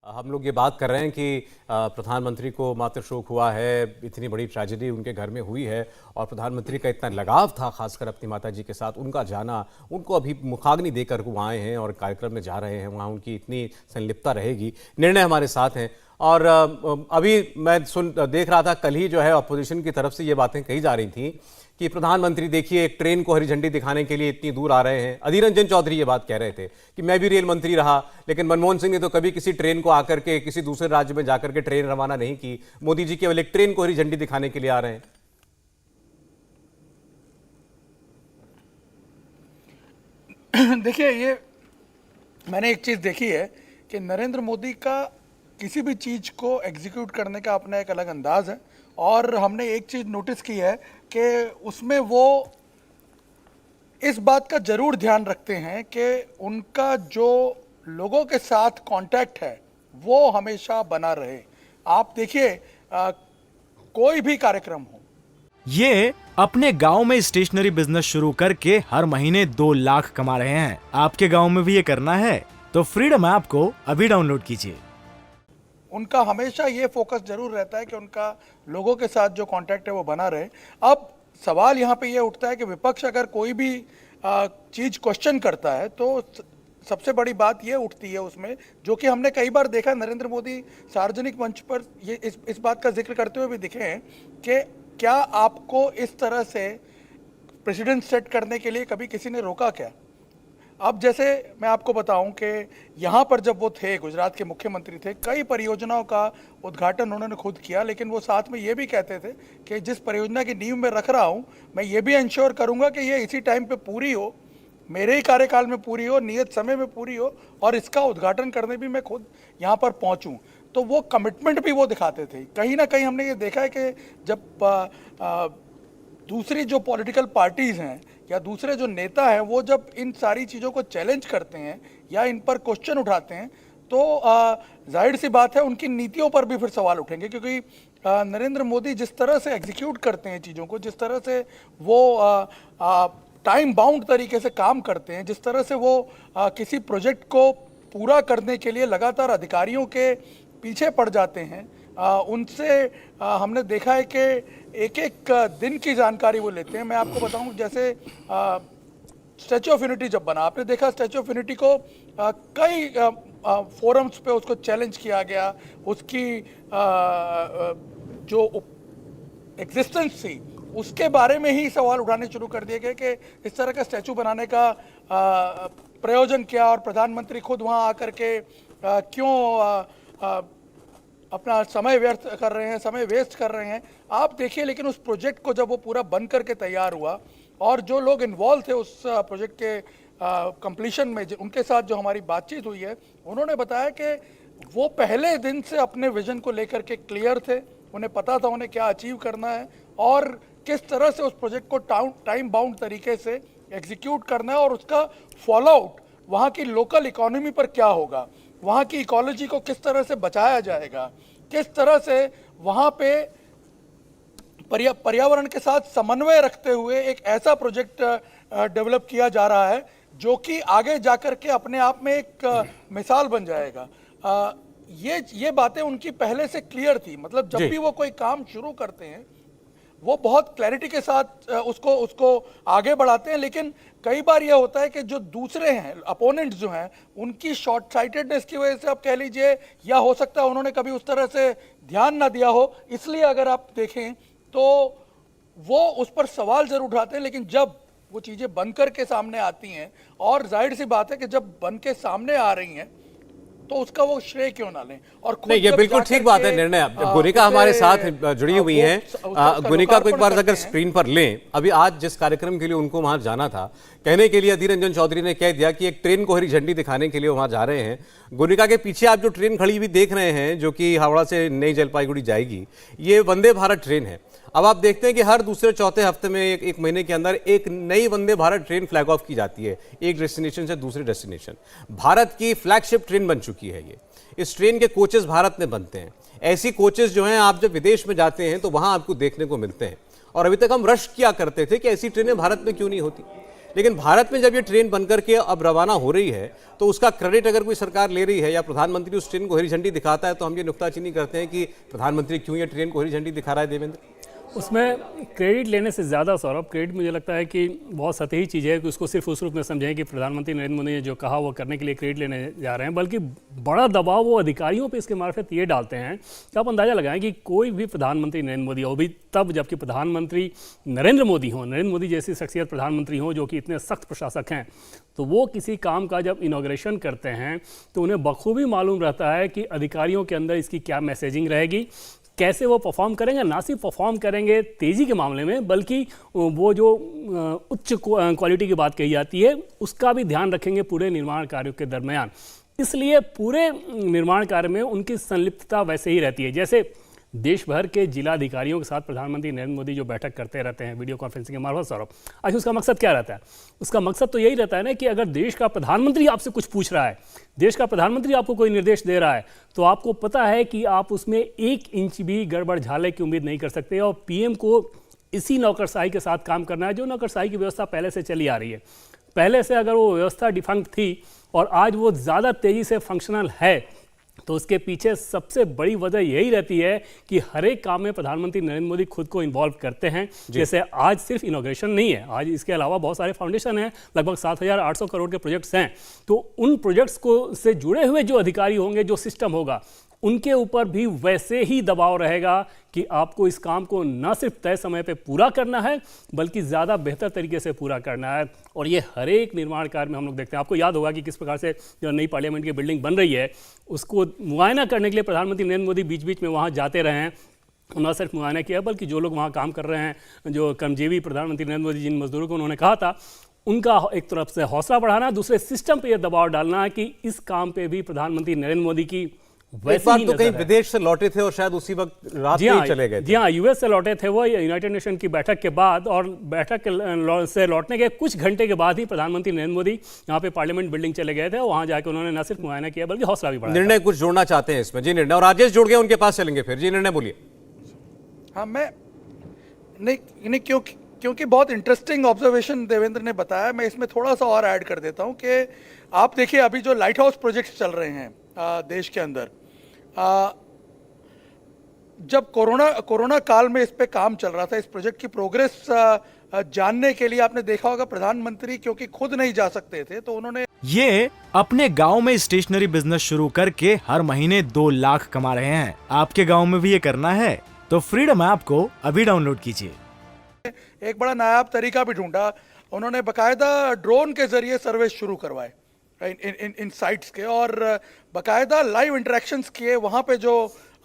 हम लोग ये बात कर रहे हैं कि प्रधानमंत्री को मातृशोक हुआ है, इतनी बड़ी ट्रेजेडी उनके घर में हुई है और प्रधानमंत्री का इतना लगाव था खासकर अपनी माता जी के साथ, उनका जाना, उनको अभी मुखाग्नि देकर वो आए हैं और कार्यक्रम में जा रहे हैं, वहाँ उनकी इतनी संलिप्तता रहेगी। निर्णय हमारे साथ हैं और अभी मैं देख रहा था, कल ही जो है अपोजिशन की तरफ से ये बातें कही जा रही थी कि प्रधानमंत्री देखिए एक ट्रेन को हरी झंडी दिखाने के लिए इतनी दूर आ रहे हैं। अधीर रंजन चौधरी ये बात कह रहे थे कि मैं भी रेल मंत्री रहा, लेकिन मनमोहन सिंह ने तो कभी किसी ट्रेन को आकर के किसी दूसरे राज्य में जाकर के ट्रेन रवाना नहीं की। मोदी जी केवल एक ट्रेन को हरी झंडी दिखाने के लिए आ रहे हैं। देखिए, ये मैंने एक चीज देखी है कि नरेंद्र मोदी का किसी भी चीज को एग्जीक्यूट करने का अपना एक अलग अंदाज है और हमने एक चीज नोटिस की है कि उसमें वो इस बात का जरूर ध्यान रखते हैं कि उनका जो लोगों के साथ कांटेक्ट है वो हमेशा बना रहे। आप देखिए, कोई भी कार्यक्रम हो, ये अपने गांव में स्टेशनरी बिजनेस शुरू करके हर महीने 2 लाख कमा रहे हैं। आपके गांव में भी ये करना है तो फ्रीडम ऐप को अभी डाउनलोड कीजिए। उनका हमेशा ये फोकस जरूर रहता है कि उनका लोगों के साथ जो कांटेक्ट है वो बना रहे। अब सवाल यहाँ पे ये उठता है कि विपक्ष अगर कोई भी चीज क्वेश्चन करता है तो सबसे बड़ी बात ये उठती है उसमें, जो कि हमने कई बार देखा, नरेंद्र मोदी सार्वजनिक मंच पर ये इस बात का जिक्र करते हुए भी दिखे हैं कि क्या आपको इस तरह से प्रेसिडेंट सेट करने के लिए कभी किसी ने रोका क्या। अब जैसे मैं आपको बताऊं कि यहाँ पर जब वो थे, गुजरात के मुख्यमंत्री थे, कई परियोजनाओं का उद्घाटन उन्होंने खुद किया, लेकिन वो साथ में ये भी कहते थे कि जिस परियोजना की नींव मैं रख रहा हूँ, मैं ये भी इंश्योर करूँगा कि ये इसी टाइम पे पूरी हो, मेरे ही कार्यकाल में पूरी हो, नियत समय में पूरी हो और इसका उद्घाटन करने भी मैं खुद यहाँ पर पहुँचूँ। तो वो कमिटमेंट भी वो दिखाते थे। कहीं ना कहीं हमने ये देखा है कि जब दूसरी जो पॉलिटिकल पार्टीज़ हैं या दूसरे जो नेता हैं वो जब इन सारी चीज़ों को चैलेंज करते हैं या इन पर क्वेश्चन उठाते हैं तो जाहिर सी बात है उनकी नीतियों पर भी फिर सवाल उठेंगे, क्योंकि नरेंद्र मोदी जिस तरह से एग्जीक्यूट करते हैं चीज़ों को, जिस तरह से वो टाइम बाउंड तरीके से काम करते हैं, जिस तरह से वो किसी प्रोजेक्ट को पूरा करने के लिए लगातार अधिकारियों के पीछे पड़ जाते हैं, उनसे हमने देखा है कि एक एक दिन की जानकारी वो लेते हैं। मैं आपको बताऊं, जैसे स्टैच्यू ऑफ यूनिटी जब बना, आपने देखा स्टैच्यू ऑफ यूनिटी को कई फोरम्स पे उसको चैलेंज किया गया, उसकी जो एग्जिस्टेंस थी उसके बारे में ही सवाल उठाने शुरू कर दिए गए कि इस तरह का स्टैच्यू बनाने का प्रयोजन क्या और प्रधानमंत्री खुद वहाँ आकर के क्यों अपना समय व्यर्थ कर रहे हैं, समय वेस्ट कर रहे हैं। आप देखिए, लेकिन उस प्रोजेक्ट को जब वो पूरा बन करके तैयार हुआ और जो लोग इन्वॉल्व थे उस प्रोजेक्ट के कंप्लीशन में, उनके साथ जो हमारी बातचीत हुई है, उन्होंने बताया कि वो पहले दिन से अपने विजन को लेकर के क्लियर थे, उन्हें पता था उन्हें क्या अचीव करना है और किस तरह से उस प्रोजेक्ट को टाइम बाउंड तरीके से एग्जीक्यूट करना है और उसका फॉलो आउट वहाँ की लोकल इकोनॉमी पर क्या होगा, वहाँ की इकोलॉजी को किस तरह से बचाया जाएगा, किस तरह से वहाँ पे पर्यावरण के साथ समन्वय रखते हुए एक ऐसा प्रोजेक्ट डेवलप किया जा रहा है जो कि आगे जाकर के अपने आप में एक मिसाल बन जाएगा। ये बातें उनकी पहले से क्लियर थी। मतलब जब भी वो कोई काम शुरू करते हैं वो बहुत क्लैरिटी के साथ उसको आगे बढ़ाते हैं, लेकिन कई बार यह होता है कि जो दूसरे हैं, अपोनेंट्स जो हैं, उनकी शॉर्ट साइटेडनेस की वजह से आप कह लीजिए, या हो सकता है उन्होंने कभी उस तरह से ध्यान ना दिया हो, इसलिए अगर आप देखें तो वो उस पर सवाल जरूर उठाते हैं। लेकिन जब वो चीज़ें बनकर के सामने आती हैं, और जाहिर सी बात है कि जब बन के सामने आ रही हैं तो उसका वो श्रेय क्यों ना लें। और नहीं, ये बिल्कुल ठीक बात है निर्णय। गुनिका हमारे साथ जुड़ी हुई हैं। गुनिका को एक बार अगर स्क्रीन पर लें, अभी आज जिस कार्यक्रम के लिए उनको वहां जाना था, कहने के लिए अधीर रंजन चौधरी ने कह दिया कि एक ट्रेन को हरी झंडी दिखाने के लिए वहां जा रहे हैं। गुनिका के पीछे आप जो ट्रेन खड़ी हुई देख रहे हैं, जो कि हावड़ा से नई जलपाईगुड़ी जाएगी, ये वंदे भारत ट्रेन है। अब आप देखते हैं कि हर दूसरे चौथे हफ्ते में एक महीने के अंदर एक नई Vande Bharat train flag of की जाती है, एक डेस्टिनेशन से दूसरे डेस्टिनेशन। भारत की फ्लैगशिप ट्रेन बन चुकी है ये। इस ट्रेन के कोचेस भारत में बनते हैं। ऐसी कोचेस जो हैं, आप जब विदेश में जाते हैं तो वहां आपको देखने को मिलते हैं। और अभी तक हम रश किया करते थे कि ऐसी ट्रेनें भारत में क्यों नहीं होती, लेकिन भारत में जब ये ट्रेन बनकर के अब रवाना हो रही है तो उसका क्रेडिट अगर कोई सरकार ले रही है या प्रधानमंत्री उस ट्रेन को हरी झंडी दिखाता है तो हम ये नुक्ताचीनी करते हैं कि प्रधानमंत्री क्यों ये ट्रेन को हरी झंडी दिखा रहा है देवेंद्र? उसमें क्रेडिट लेने से ज़्यादा सौरभ, क्रेडिट मुझे लगता है कि बहुत सतही चीज़ है कि उसको सिर्फ उस रूप में समझें कि प्रधानमंत्री नरेंद्र मोदी ने जो कहा वो करने के लिए क्रेडिट लेने जा रहे हैं, बल्कि बड़ा दबाव वो अधिकारियों पे इसके मार्फत ये डालते हैं कि आप अंदाज़ा लगाएं कि कोई भी प्रधानमंत्री नरेंद्र मोदी हो, भी तब जबकि प्रधानमंत्री नरेंद्र मोदी जैसी शख्सियत प्रधानमंत्री हो जो कि इतने सख्त प्रशासक हैं, तो वो किसी काम का जब इनॉग्रेशन करते हैं तो उन्हें बखूबी मालूम रहता है कि अधिकारियों के अंदर इसकी क्या मैसेजिंग रहेगी, कैसे वो परफॉर्म करेंगे। ना सिर्फ परफॉर्म करेंगे तेज़ी के मामले में, बल्कि वो जो उच्च क्वालिटी की बात कही जाती है उसका भी ध्यान रखेंगे पूरे निर्माण कार्यों के दरमियान। इसलिए पूरे निर्माण कार्य में उनकी संलिप्तता वैसे ही रहती है जैसे देश भर के जिला अधिकारियों के साथ प्रधानमंत्री नरेंद्र मोदी जो बैठक करते रहते हैं वीडियो कॉन्फ्रेंसिंग के मार्फत। सौरभ, आखिर उसका मकसद क्या रहता है? उसका मकसद तो यही रहता है ना कि अगर देश का प्रधानमंत्री आपसे कुछ पूछ रहा है, देश का प्रधानमंत्री आपको कोई निर्देश दे रहा है, तो आपको पता है कि आप उसमें 1 इंच भी गड़बड़ झाले की उम्मीद नहीं कर सकते। और पीएम को इसी नौकरशाही के साथ काम करना है जो नौकरशाही की व्यवस्था पहले से चली आ रही है। पहले से अगर वो व्यवस्था डिफंक्ट थी और आज वो ज़्यादा तेज़ी से फंक्शनल है, तो उसके पीछे सबसे बड़ी वजह यही रहती है कि हर एक काम में प्रधानमंत्री नरेंद्र मोदी खुद को इन्वॉल्व करते हैं। जैसे आज सिर्फ इनॉग्रेशन नहीं है, आज इसके अलावा बहुत सारे फाउंडेशन हैं, लगभग 7,800 करोड़ के प्रोजेक्ट्स हैं। तो उन प्रोजेक्ट्स को से जुड़े हुए जो अधिकारी होंगे, जो सिस्टम होगा, उनके ऊपर भी वैसे ही दबाव रहेगा कि आपको इस काम को न सिर्फ तय समय पे पूरा करना है बल्कि ज़्यादा बेहतर तरीके से पूरा करना है। और ये हर एक निर्माण कार्य में हम लोग देखते हैं। आपको याद होगा कि किस प्रकार से जो नई पार्लियामेंट की बिल्डिंग बन रही है उसको मुआयना करने के लिए प्रधानमंत्री नरेंद्र मोदी बीच बीच में वहाँ जाते रहे हैं। न सिर्फ मुआयना किया बल्कि जो लोग वहाँ काम कर रहे हैं, जो कर्मजीवी प्रधानमंत्री नरेंद्र मोदी जिन मजदूरों को उन्होंने कहा था, उनका एक तरफ से हौसला बढ़ाना, दूसरे सिस्टम पे यह दबाव डालना है कि इस काम पे भी प्रधानमंत्री नरेंद्र मोदी की इस बार तो कहीं विदेश से लौटे थे और शायद उसी वक्त रात में ही चले गए थे। जी हाँ, यूएस से लौटे थे वो यूनाइटेड नेशन की बैठक के बाद, और बैठक से लौटने के कुछ घंटे के बाद ही प्रधानमंत्री नरेंद्र मोदी यहाँ पे पार्लियामेंट बिल्डिंग चले गए थे। और वहाँ जाकर उन्होंने न सिर्फ मुआयना किया बल्कि हौसला भी बढ़ाया। निर्णय कुछ जोड़ना चाहते हैं इसमें? जी निर्णय, और राजेश जुड़ गए, उनके पास चलेंगे फिर। जी निर्णय बोलिए। हाँ, मैं नहीं क्योंकि बहुत इंटरेस्टिंग ऑब्जर्वेशन देवेंद्र ने बताया, मैं इसमें थोड़ा सा और ऐड कर देता हूँ कि आप देखिए अभी जो लाइट हाउस प्रोजेक्ट्स चल रहे हैं देश के अंदर, जब कोरोना काल में इस पे काम चल रहा था, इस प्रोजेक्ट की प्रोग्रेस जानने के लिए आपने देखा होगा प्रधानमंत्री क्योंकि खुद नहीं जा सकते थे तो उन्होंने ये अपने गांव में स्टेशनरी बिजनेस शुरू करके हर महीने 2 लाख कमा रहे हैं। आपके गांव में भी ये करना है तो फ्रीडम ऐप को अभी डाउनलोड कीजिए। एक बड़ा नायाब तरीका भी ढूंढा, उन्होंने बकायदा ड्रोन के जरिए सर्वे शुरू करवाए इन साइट्स के, और बकायदा लाइव इंटरेक्शंस किए वहाँ पे जो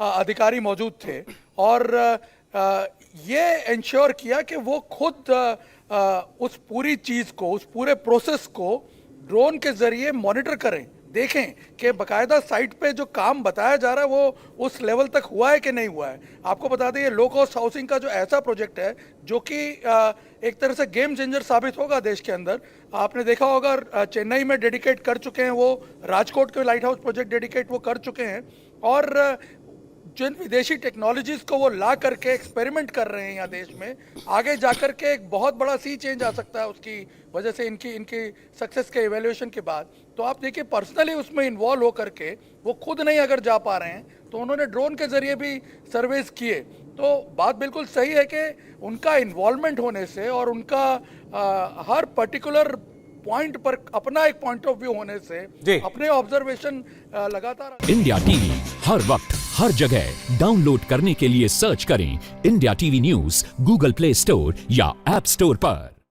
अधिकारी मौजूद थे, और ये इंश्योर किया कि वो खुद उस पूरी चीज़ को, उस पूरे प्रोसेस को ड्रोन के जरिए मॉनिटर करें, देखें कि बकायदा साइट पे जो काम बताया जा रहा है वो उस लेवल तक हुआ है कि नहीं हुआ है। आपको बता दें ये लो कॉस्ट हाउसिंग का जो ऐसा प्रोजेक्ट है जो कि एक तरह से गेम चेंजर साबित होगा देश के अंदर। आपने देखा होगा चेन्नई में डेडिकेट कर चुके हैं वो, राजकोट के लाइट हाउस प्रोजेक्ट डेडिकेट वो कर चुके हैं, और जिन विदेशी टेक्नोलॉजीज को वो ला करके एक्सपेरिमेंट कर रहे हैं यहाँ देश में, आगे जाकर के एक बहुत बड़ा सी चेंज आ सकता है उसकी वजह से, इनकी सक्सेस के इवैल्यूएशन के बाद। तो आप देखिए पर्सनली उसमें इन्वॉल्व होकर के वो खुद नहीं अगर जा पा रहे हैं तो उन्होंने ड्रोन के जरिए भी सर्वेस किए। तो बात बिल्कुल सही है कि उनका इन्वॉल्वमेंट होने से और उनका हर पर्टिकुलर पॉइंट पर अपना एक पॉइंट ऑफ व्यू होने से, अपने ऑब्जर्वेशन लगातार। इंडिया टीवी हर वक्त हर जगह डाउनलोड करने के लिए सर्च करें India TV news Google play store या ऐप स्टोर पर।